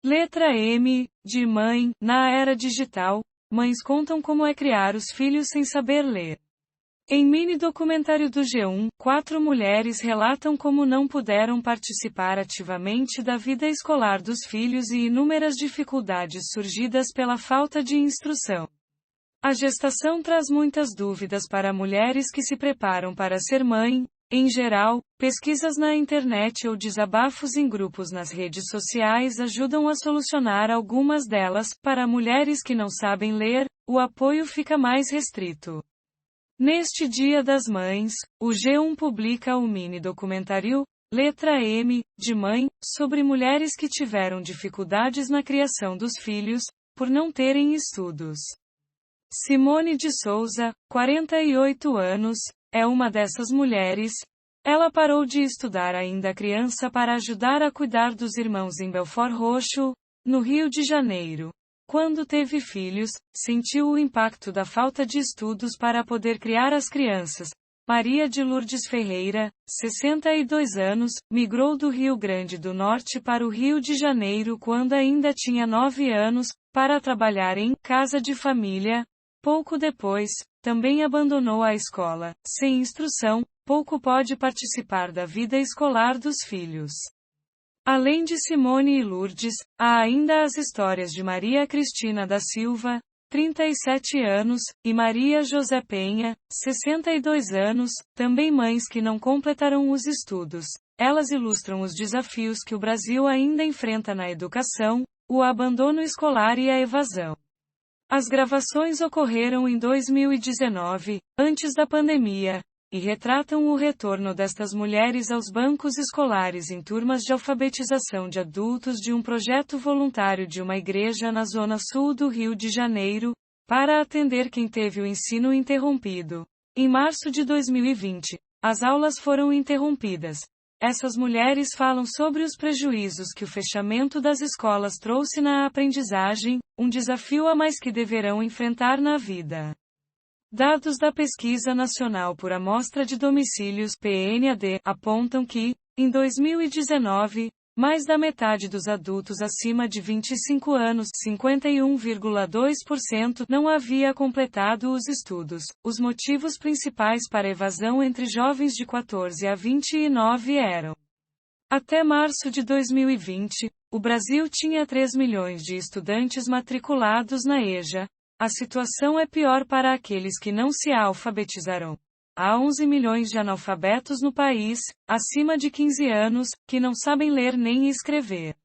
Letra M, de mãe. Na era digital, mães contam como é criar os filhos sem saber ler. Em mini documentário do G1, 4 mulheres relatam como não puderam participar ativamente da vida escolar dos filhos e inúmeras dificuldades surgidas pela falta de instrução. A gestação traz muitas dúvidas para mulheres que se preparam para ser mãe. Em geral, pesquisas na internet ou desabafos em grupos nas redes sociais ajudam a solucionar algumas delas. Para mulheres que não sabem ler, o apoio fica mais restrito. Neste Dia das Mães, o G1 publica o mini documentário Letra M, de mãe, sobre mulheres que tiveram dificuldades na criação dos filhos, por não terem estudos. Simone de Souza, 48 anos, é uma dessas mulheres. Ela parou de estudar ainda criança para ajudar a cuidar dos irmãos em Belford Roxo, no Rio de Janeiro. Quando teve filhos, sentiu o impacto da falta de estudos para poder criar as crianças. Maria de Lourdes Ferreira, 62 anos, migrou do Rio Grande do Norte para o Rio de Janeiro quando ainda tinha 9 anos, para trabalhar em casa de família. Pouco depois, também abandonou a escola. Sem instrução, pouco pode participar da vida escolar dos filhos. Além de Simone e Lourdes, há ainda as histórias de Maria Cristina da Silva, 37 anos, e Maria José Penha, 62 anos, também mães que não completaram os estudos. Elas ilustram os desafios que o Brasil ainda enfrenta na educação, o abandono escolar e a evasão. As gravações ocorreram em 2019, antes da pandemia, e retratam o retorno destas mulheres aos bancos escolares em turmas de alfabetização de adultos de um projeto voluntário de uma igreja na zona sul do Rio de Janeiro, para atender quem teve o ensino interrompido. Em março de 2020, as aulas foram interrompidas. Essas mulheres falam sobre os prejuízos que o fechamento das escolas trouxe na aprendizagem, um desafio a mais que deverão enfrentar na vida. Dados da Pesquisa Nacional por Amostra de Domicílios (PNAD) apontam que, em 2019, mais da metade dos adultos acima de 25 anos, 51,2%, não havia completado os estudos. Os motivos principais para a evasão entre jovens de 14 a 29 eram: até março de 2020, o Brasil tinha 3 milhões de estudantes matriculados na EJA. A situação é pior para aqueles que não se alfabetizaram. Há 11 milhões de analfabetos no país, acima de 15 anos, que não sabem ler nem escrever.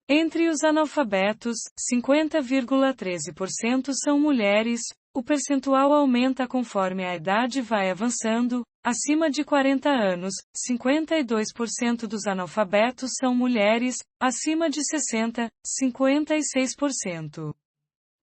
Entre os analfabetos, 50,13% são mulheres. O percentual aumenta conforme a idade vai avançando. Acima de 40 anos, 52% dos analfabetos são mulheres. Acima de 60, 56%.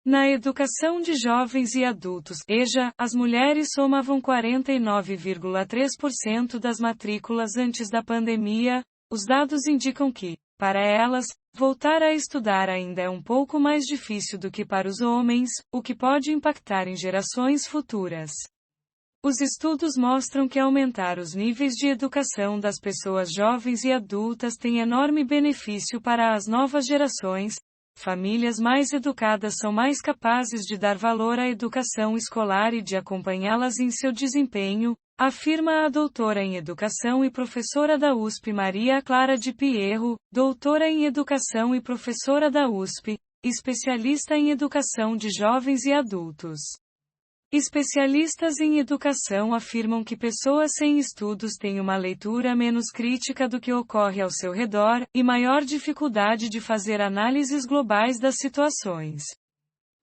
Na educação de jovens e adultos, EJA, as mulheres somavam 49,3% das matrículas antes da pandemia. Os dados indicam que, para elas, voltar a estudar ainda é um pouco mais difícil do que para os homens, o que pode impactar em gerações futuras. Os estudos mostram que aumentar os níveis de educação das pessoas jovens e adultas tem enorme benefício para as novas gerações. Famílias mais educadas são mais capazes de dar valor à educação escolar e de acompanhá-las em seu desempenho, afirma a doutora em educação e professora da USP Maria Clara de Pierro, doutora em educação e professora da USP, especialista em educação de jovens e adultos. Especialistas em educação afirmam que pessoas sem estudos têm uma leitura menos crítica do que ocorre ao seu redor, e maior dificuldade de fazer análises globais das situações.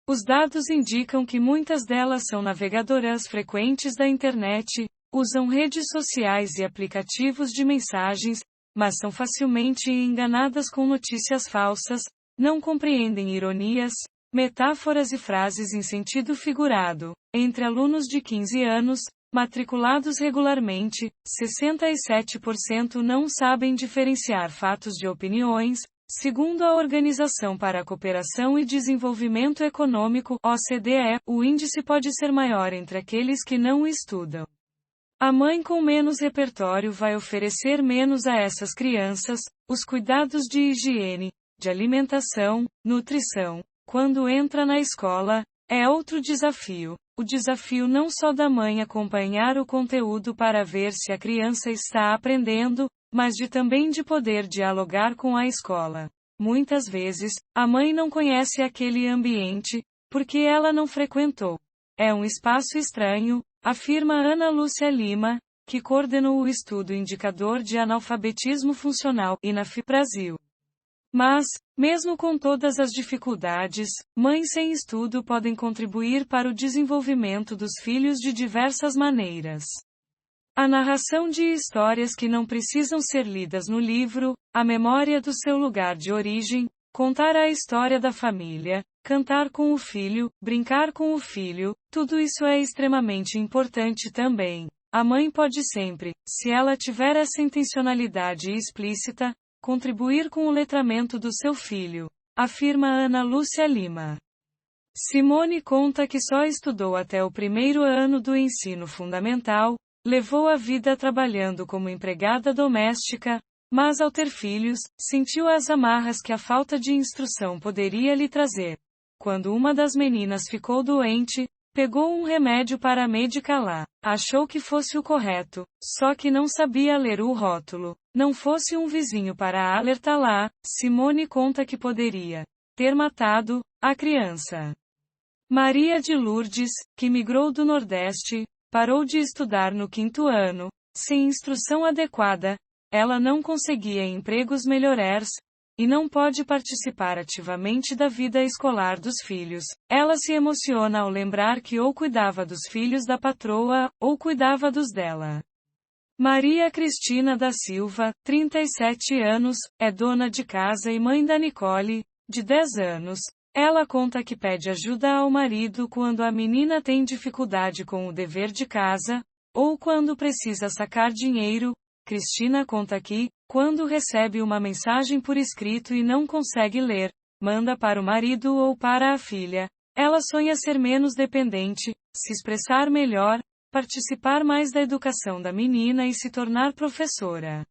Os dados indicam que muitas delas são navegadoras frequentes da internet, usam redes sociais e aplicativos de mensagens, mas são facilmente enganadas com notícias falsas, não compreendem ironias, metáforas e frases em sentido figurado. Entre alunos de 15 anos, matriculados regularmente, 67% não sabem diferenciar fatos de opiniões, segundo a Organização para a Cooperação e Desenvolvimento Econômico, OCDE. O índice pode ser maior entre aqueles que não estudam. A mãe com menos repertório vai oferecer menos a essas crianças. Os cuidados de higiene. de alimentação, nutrição. Quando entra na escola, é outro desafio. O desafio não só da mãe acompanhar o conteúdo para ver se a criança está aprendendo, mas também de poder dialogar com a escola. Muitas vezes, a mãe não conhece aquele ambiente, porque ela não frequentou. É um espaço estranho, afirma Ana Lúcia Lima, que coordenou o estudo Indicador de Analfabetismo Funcional, INAF Brasil. Mas, mesmo com todas as dificuldades, mães sem estudo podem contribuir para o desenvolvimento dos filhos de diversas maneiras. A narração de histórias que não precisam ser lidas no livro, a memória do seu lugar de origem, contar a história da família, cantar com o filho, brincar com o filho, tudo isso é extremamente importante também. A mãe pode sempre, se ela tiver essa intencionalidade explícita, contribuir com o letramento do seu filho, afirma Ana Lúcia Lima. Simone conta que só estudou até o primeiro ano do ensino fundamental, levou a vida trabalhando como empregada doméstica, mas ao ter filhos, sentiu as amarras que a falta de instrução poderia lhe trazer. Quando uma das meninas ficou doente, pegou um remédio para medicá-la. Achou que fosse o correto, só que não sabia ler o rótulo. Não fosse um vizinho para alertá-la, Simone conta que poderia ter matado a criança. Maria de Lourdes, que migrou do Nordeste, parou de estudar no 5º ano, sem instrução adequada, ela não conseguia empregos melhores, e não pode participar ativamente da vida escolar dos filhos. Ela se emociona ao lembrar que ou cuidava dos filhos da patroa, ou cuidava dos dela. Maria Cristina da Silva, 37 anos, é dona de casa e mãe da Nicole, de 10 anos. Ela conta que pede ajuda ao marido quando a menina tem dificuldade com o dever de casa, ou quando precisa sacar dinheiro. Cristina conta que, quando recebe uma mensagem por escrito e não consegue ler, manda para o marido ou para a filha. Ela sonha ser menos dependente, se expressar melhor, participar mais da educação da menina e se tornar professora.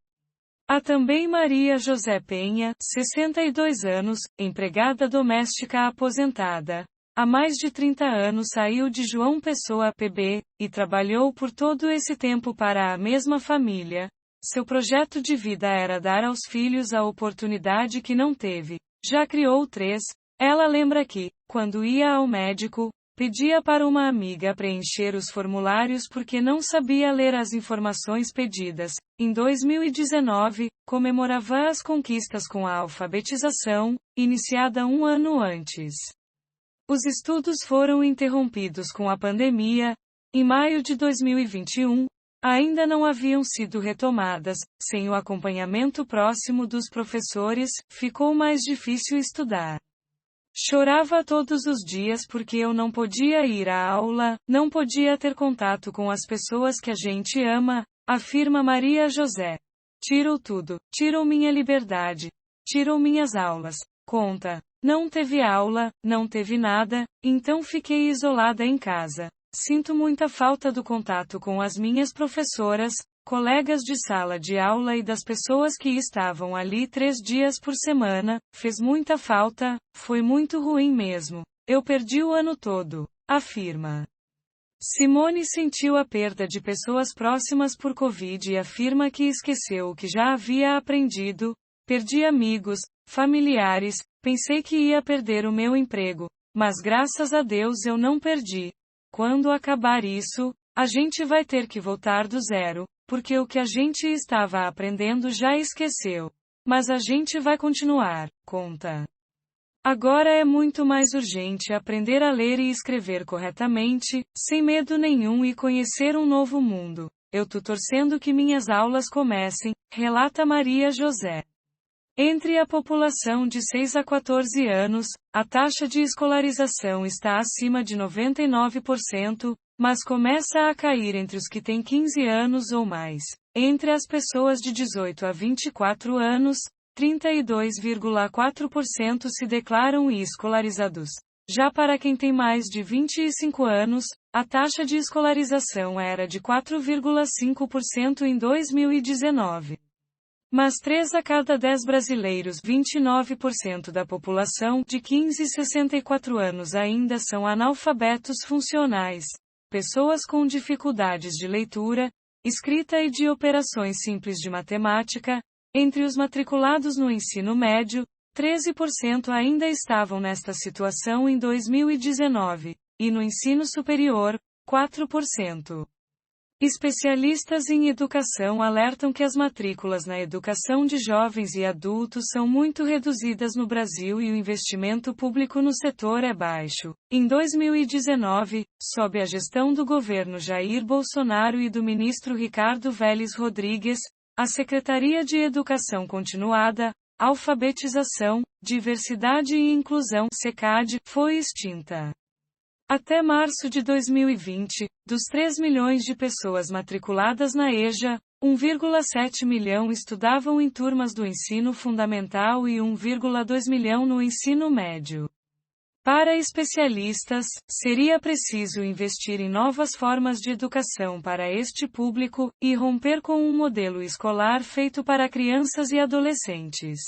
Há também Maria José Penha, 62 anos, empregada doméstica aposentada. Há mais de 30 anos saiu de João Pessoa PB, e trabalhou por todo esse tempo para a mesma família. Seu projeto de vida era dar aos filhos a oportunidade que não teve. Já criou 3. Ela lembra que, quando ia ao médico, pedia para uma amiga preencher os formulários porque não sabia ler as informações pedidas. Em 2019, comemorava as conquistas com a alfabetização, iniciada um ano antes. Os estudos foram interrompidos com a pandemia. Em maio de 2021, ainda não haviam sido retomadas. Sem o acompanhamento próximo dos professores, ficou mais difícil estudar. Chorava todos os dias porque eu não podia ir à aula, não podia ter contato com as pessoas que a gente ama, afirma Maria José. Tirou tudo, tirou minha liberdade, tirou minhas aulas. Conta. Não teve aula, não teve nada, então fiquei isolada em casa. Sinto muita falta do contato com as minhas professoras, colegas de sala de aula e das pessoas que estavam ali 3 dias por semana. Fez muita falta, foi muito ruim mesmo. Eu perdi o ano todo, afirma. Simone sentiu a perda de pessoas próximas por Covid e afirma que esqueceu o que já havia aprendido. Perdi amigos, familiares, pensei que ia perder o meu emprego, mas graças a Deus eu não perdi. Quando acabar isso, a gente vai ter que voltar do zero, porque o que a gente estava aprendendo já esqueceu. Mas a gente vai continuar, conta. Agora é muito mais urgente aprender a ler e escrever corretamente, sem medo nenhum e conhecer um novo mundo. Eu tô torcendo que minhas aulas comecem, relata Maria José. Entre a população de 6 a 14 anos, a taxa de escolarização está acima de 99%, mas começa a cair entre os que têm 15 anos ou mais. Entre as pessoas de 18 a 24 anos, 32,4% se declaram escolarizados. Já para quem tem mais de 25 anos, a taxa de escolarização era de 4,5% em 2019. Mas 3 a cada 10 brasileiros, 29% da população, de 15 e 64 anos ainda são analfabetos funcionais. Pessoas com dificuldades de leitura, escrita e de operações simples de matemática. Entre os matriculados no ensino médio, 13% ainda estavam nesta situação em 2019, e no ensino superior, 4%. Especialistas em educação alertam que as matrículas na educação de jovens e adultos são muito reduzidas no Brasil e o investimento público no setor é baixo. Em 2019, sob a gestão do governo Jair Bolsonaro e do ministro Ricardo Vélez Rodrigues, a Secretaria de Educação Continuada, Alfabetização, Diversidade e Inclusão (SECAD) foi extinta. Até março de 2020, dos 3 milhões de pessoas matriculadas na EJA, 1,7 milhão estudavam em turmas do ensino fundamental e 1,2 milhão no ensino médio. Para especialistas, seria preciso investir em novas formas de educação para este público, e romper com um modelo escolar feito para crianças e adolescentes.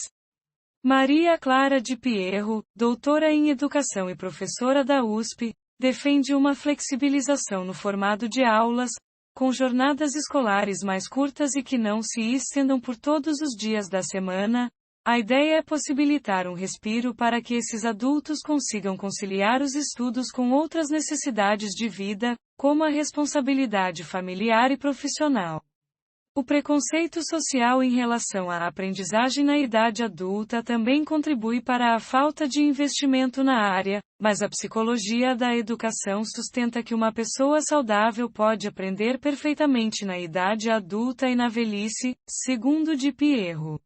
Maria Clara de Pierro, doutora em educação e professora da USP, defende uma flexibilização no formato de aulas, com jornadas escolares mais curtas e que não se estendam por todos os dias da semana. A ideia é possibilitar um respiro para que esses adultos consigam conciliar os estudos com outras necessidades de vida, como a responsabilidade familiar e profissional. O preconceito social em relação à aprendizagem na idade adulta também contribui para a falta de investimento na área, mas a psicologia da educação sustenta que uma pessoa saudável pode aprender perfeitamente na idade adulta e na velhice, segundo de Pierro.